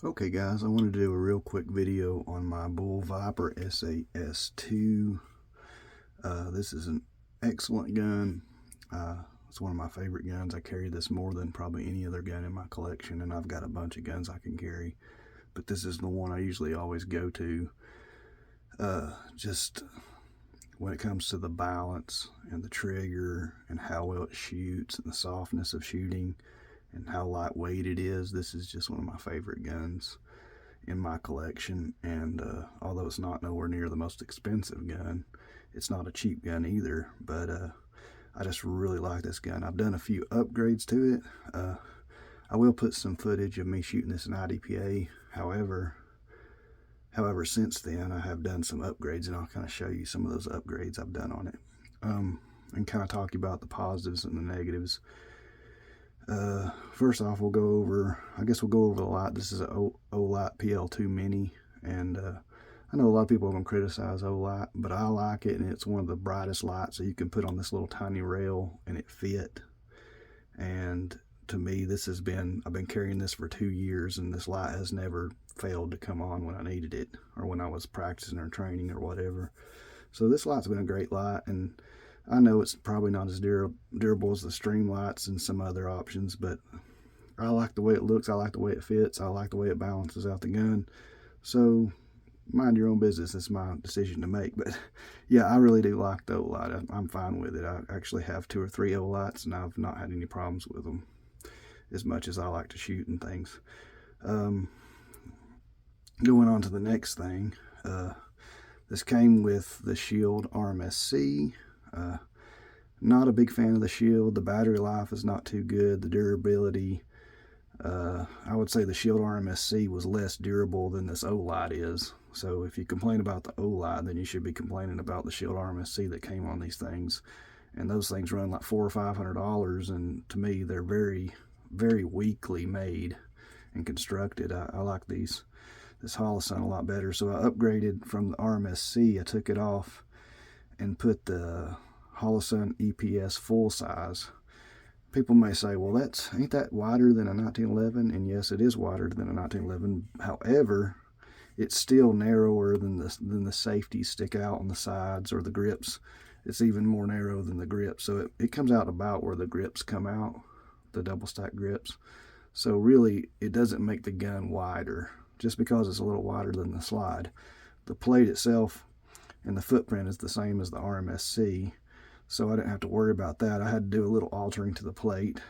Okay guys, I wanted to do a real quick video on my Bull Viper SAS2. This is an excellent gun. It's one of my favorite guns. I carry this more than probably any other gun in my collection, and I've got a bunch of guns I can carry, but this is the one I usually always go to. Just when it comes to the balance and the trigger and how well it shoots and the softness of shooting and how lightweight it is, this is just one of my favorite guns in my collection. And although it's not nowhere near the most expensive gun, it's not a cheap gun either, but I just really like this gun. I've done a few upgrades to it. I will put some footage of me shooting this in IDPA. However, since then I have done some upgrades, and I'll kind of show you some of those upgrades I've done on it, and kind of talk about the positives and the negatives. First off, we'll go over the light. This is an Ultralight PL2 Mini, and I know a lot of people are going to criticize Ultralight, but I like it, and it's one of the brightest lights that you can put on this little tiny rail, and it fit. And to me, I've been carrying this for 2 years, and this light has never failed to come on when I needed it, or when I was practicing or training or whatever. So this light's been a great light, and I know it's probably not as durable as the stream lights and some other options, but I like the way it looks, I like the way it fits, I like the way it balances out the gun. So mind your own business, it's my decision to make. But yeah, I really do like the Ultralight. I'm fine with it. I actually have 2 or 3 Ultralights, and I've not had any problems with them, as much as I like to shoot and things. Going on to the next thing, this came with the Shield RMSC. Not a big fan of the Shield. The battery life is not too good. The durability, I would say the Shield RMSC was less durable than this Ultralight is. So if you complain about the Ultralight, then you should be complaining about the Shield RMSC that came on these things. And those things run like $400 or $500, and to me they're very, very weakly made and constructed. I like this Holosun a lot better. So I upgraded from the RMSC. I took it off and put the Holosun EPS full size. People may say, well, ain't that wider than a 1911? And yes, it is wider than a 1911. However, it's still narrower than the safeties stick out on the sides, or the grips. It's even more narrow than the grips. So it comes out about where the grips come out, the double stack grips. So really, it doesn't make the gun wider just because it's a little wider than the slide. The plate itself and the footprint is the same as the RMSC, so I didn't have to worry about that. I had to do a little altering to the plate.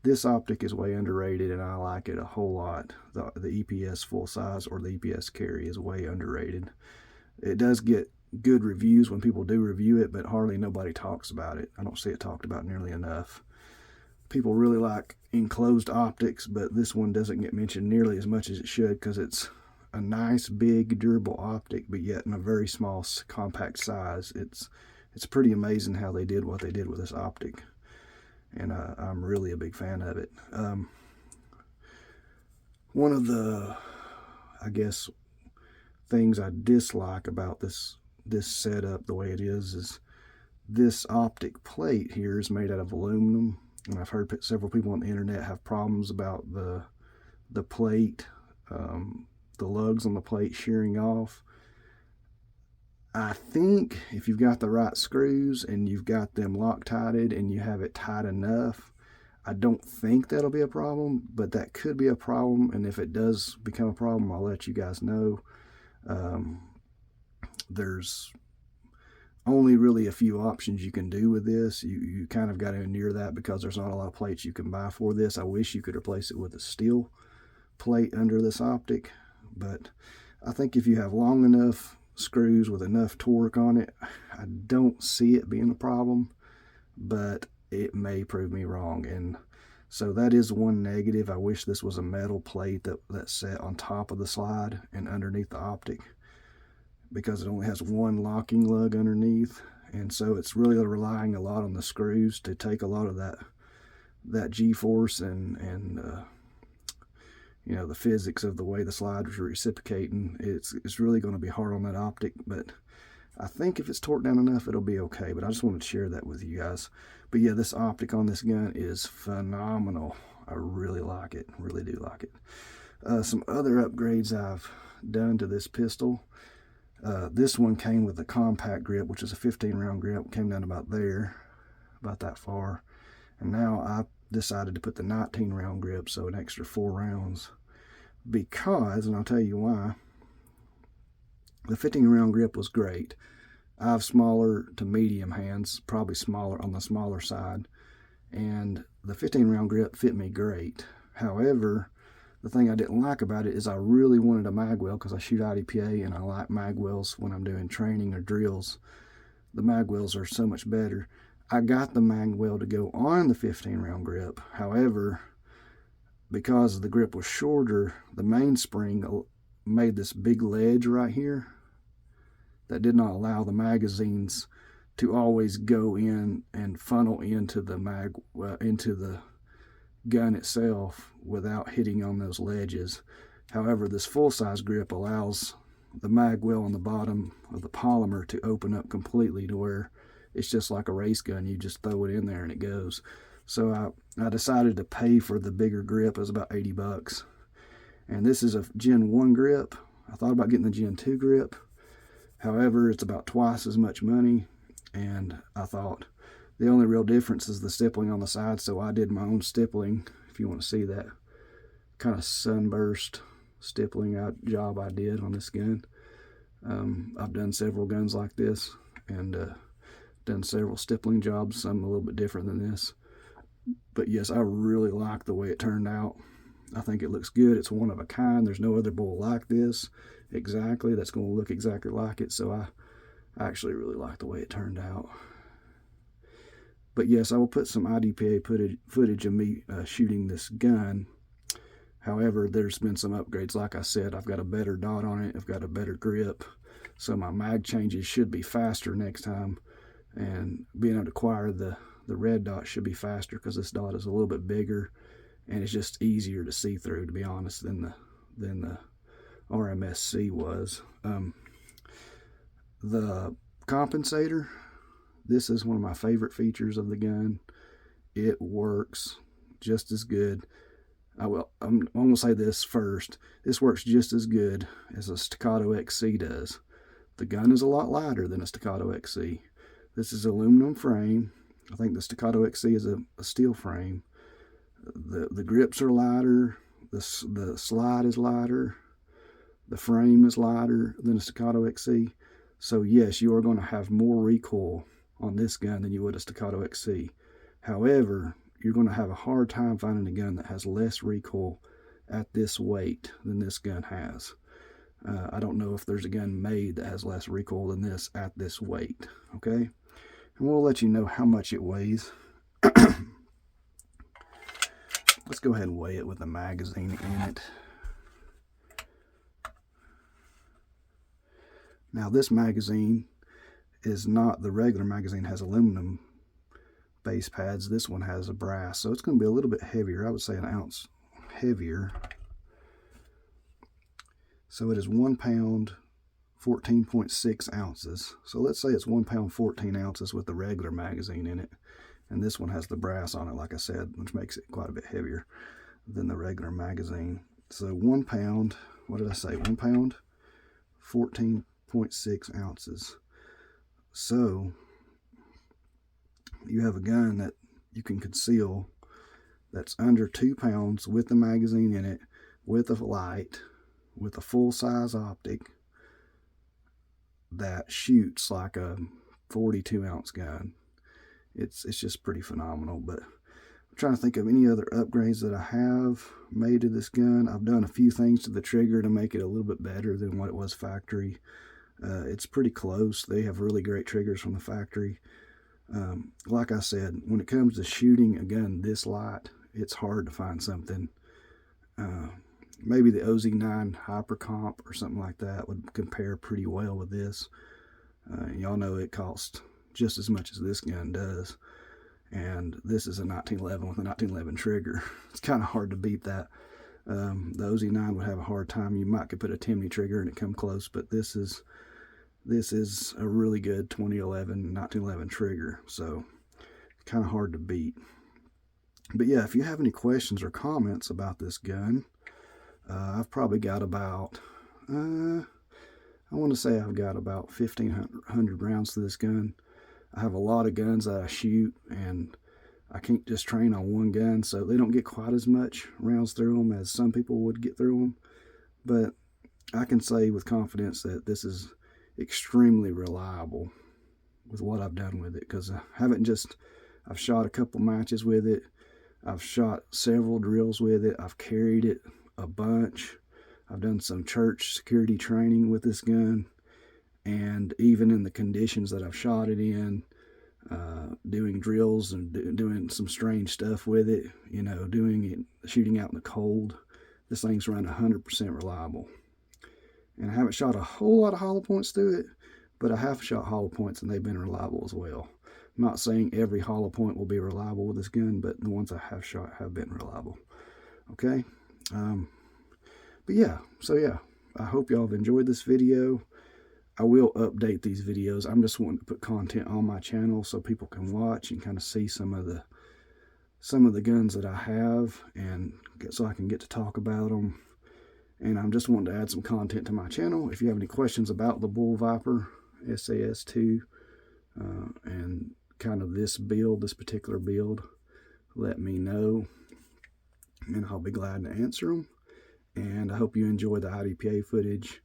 This optic is way underrated, and I like it a whole lot. The EPS full size, or the EPS carry, is way underrated. It does get good reviews when people do review it, but hardly nobody talks about it. I don't see it talked about nearly enough. People really like enclosed optics, but this one doesn't get mentioned nearly as much as it should, because it's a nice, big, durable optic, but yet in a very small, compact size. It's pretty amazing how they did what they did with this optic, and I'm really a big fan of it. One of the, I guess, things I dislike about this setup the way it is this optic plate here is made out of aluminum, and I've heard several people on the internet have problems about the plate, the lugs on the plate shearing off. I think if you've got the right screws and you've got them Loctited and you have it tight enough, I don't think that'll be a problem, but that could be a problem, and if it does become a problem, I'll let you guys know. There's only really a few options you can do with this. You kind of got to near that, because there's not a lot of plates you can buy for this. I wish you could replace it with a steel plate under this optic, but I think if you have long enough screws with enough torque on it, I don't see it being a problem, but it may prove me wrong. And so that is one negative. I wish this was a metal plate that sat on top of the slide and underneath the optic, because it only has one locking lug underneath, and so it's really relying a lot on the screws to take a lot of that G-force and you know, the physics of the way the slide was reciprocating. It's really going to be hard on that optic, but I think if it's torqued down enough, it'll be okay. But I just wanted to share that with you guys. But yeah, this optic on this gun is phenomenal. I really like it, really do like it. Some other upgrades I've done to this pistol. This one came with a compact grip, which is a 15 round grip. Came down about there, about that far. And now I decided to put the 19 round grip, so an extra 4 rounds. Because, and I'll tell you why, the 15 round grip was great. I have smaller to medium hands, probably smaller on the smaller side. And the 15 round grip fit me great. However, the thing I didn't like about it is I really wanted a mag well because I shoot IDPA and I like mag wells when I'm doing training or drills. The mag wells are so much better. I got the mag well to go on the 15 round grip. However, because the grip was shorter, the mainspring made this big ledge right here that did not allow the magazines to always go in and funnel into the into the gun itself without hitting on those ledges. However, this full-size grip allows the mag well on the bottom of the polymer to open up completely to where it's just like a race gun. You just throw it in there and it goes. So I decided to pay for the bigger grip. It was about 80 bucks. And this is a Gen 1 grip. I thought about getting the Gen 2 grip. However, it's about twice as much money. And I thought the only real difference is the stippling on the side. So I did my own stippling. If you want to see that kind of sunburst stippling job I did on this gun. I've done several guns like this and done several stippling jobs, some a little bit different than this. But yes, I really like the way it turned out. I think it looks good. It's one of a kind. There's no other bull like this exactly that's going to look exactly like it. So I actually really like the way it turned out. But yes, I will put some IDPA footage of me shooting this gun. However, there's been some upgrades. Like I said, I've got a better dot on it. I've got a better grip. So my mag changes should be faster next time. And being able to acquire the red dot should be faster because this dot is a little bit bigger. And it's just easier to see through, to be honest, than the RMSC was. The compensator, this is one of my favorite features of the gun. It works just as good. I'm going to say this first. This works just as good as a Staccato XC does. The gun is a lot lighter than a Staccato XC. This is aluminum frame. I think the Staccato XC is a steel frame. The grips are lighter. The slide is lighter. The frame is lighter than a Staccato XC. So yes, you are going to have more recoil on this gun than you would a Staccato XC. However, you're going to have a hard time finding a gun that has less recoil at this weight than this gun has. I don't know if there's a gun made that has less recoil than this at this weight. Okay, and we'll let you know how much it weighs. Let's go ahead and weigh it with the magazine in it. Now this magazine is not the regular magazine, has aluminum base pads. This one has a brass, so it's going to be a little bit heavier. I would say an ounce heavier. So it is 1 pound 14.6 ounces. So let's say it's 1 pound 14 ounces with the regular magazine in it. And this one has the brass on it, like I said, which makes it quite a bit heavier than the regular magazine. So 1 pound, what did I say? 1 pound 14.6 ounces. So you have a gun that you can conceal that's under 2 pounds with the magazine in it, with a light, with a full-size optic that shoots like a 42-ounce gun. It's just pretty phenomenal. But I'm trying to think of any other upgrades that I have made to this gun. I've done a few things to the trigger to make it a little bit better than what it was factory. It's pretty close. They have really great triggers from the factory. Like I said, when it comes to shooting a gun this light, it's hard to find something. Maybe the OZ9 Hypercomp or something like that would compare pretty well with this. Y'all know it costs just as much as this gun does. And this is a 1911 with a 1911 trigger. It's kind of hard to beat that. The OZ9 would have a hard time. You might could put a Timney trigger and it come close, but this is a really good 1911 trigger. So kind of hard to beat. But yeah, if you have any questions or comments about this gun, I've probably got about, I want to say I've got about 1,500 rounds to this gun. I have a lot of guns that I shoot, and I can't just train on one gun, so they don't get quite as much rounds through them as some people would get through them. But I can say with confidence that this is extremely reliable with what I've done with it, because I've shot a couple matches with it. I've shot several drills with it. I've carried it a bunch. I've done some church security training with this gun. And even in the conditions that I've shot it in, doing drills and doing some strange stuff with it, shooting out in the cold, this thing's run 100% reliable. And I haven't shot a whole lot of hollow points through it, but I have shot hollow points and they've been reliable as well. I'm not saying every hollow point will be reliable with this gun, but the ones I have shot have been reliable. Okay. But yeah, I hope y'all have enjoyed this video. I will update these videos. I'm just wanting to put content on my channel so people can watch and kind of see some of the guns that I have, and so I can get to talk about them. And I'm just wanting to add some content to my channel. If you have any questions about the Bull Viper SAS 2 and kind of this particular build, let me know, and I'll be glad to answer them. And I hope you enjoy the IDPA footage.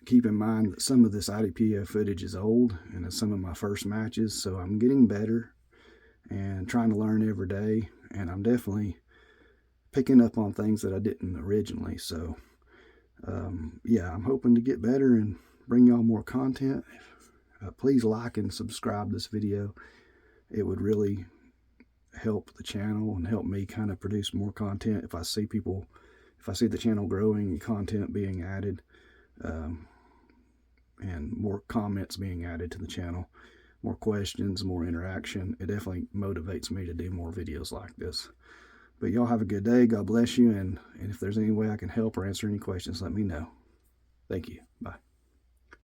Keep in mind that some of this IDPA footage is old, and it's some of my first matches, so I'm getting better and trying to learn every day, and I'm definitely picking up on things that I didn't originally. So yeah, I'm hoping to get better and bring y'all more content. Please like and subscribe this video. It would really help the channel and help me kind of produce more content if I see the channel growing and content being added, and more comments being added to the channel, more questions, more interaction. It definitely motivates me to do more videos like this. But y'all have a good day. God bless you. And if there's any way I can help or answer any questions, let me know. Thank you. Bye.